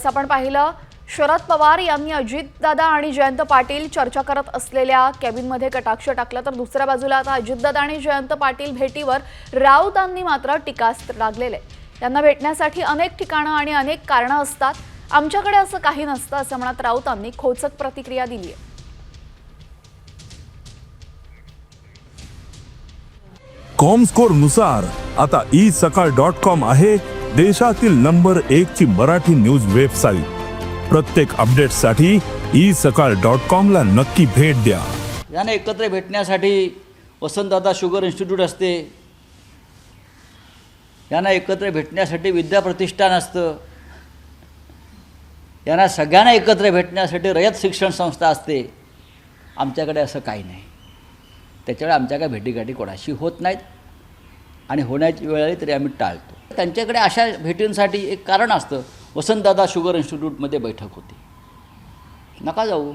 आपण पाहिलं शरद पवार यांनी अजितदादा आणि जयंत पाटील चर्चा करत असलेल्या केबिनमध्ये कटाक्ष टाकला, तर दुसऱ्या बाजूला आता अजितदादा आणि जयंत पाटील भेटीवर राऊतांनी मात्र टीकास्त्र लागलेले। त्यांना भेटण्यासाठी अनेक ठिकाणं आणि अनेक कारणं असतात, आमच्याकडे असं काही नसतं असं म्हणत राऊतांनी खोचक प्रतिक्रिया दिली आहे। कॉमस्कोर नुसार आता isakal.com आहे देशातील नंबर 1 ची मराठी न्यूज वेबसाईट। प्रत्येक अपडेटसाठी isakal.com ला नक्की भेट द्या। यांना एकत्र भेटण्यासाठी वसंतदादा शुगर इन्स्टिट्यूट असते, यांना एकत्र भेटण्यासाठी विद्या प्रतिष्ठान असतं, यांना सगळ्यांना एकत्र भेटण्यासाठी रयत शिक्षण संस्था असते। आमच्याकडे असं काही नाही, त्याच्यामुळे आमच्या काय भेटीगाठी कोणाशी होत नाहीत आणि होण्याची वेळ आली तरी आम्ही टाळतो। त्यांच्याकडे अशा भेटींसाठी एक कारण असतं, वसंतदादा शुगर इन्स्टिट्यूटमध्ये बैठक होती, नका जाऊ।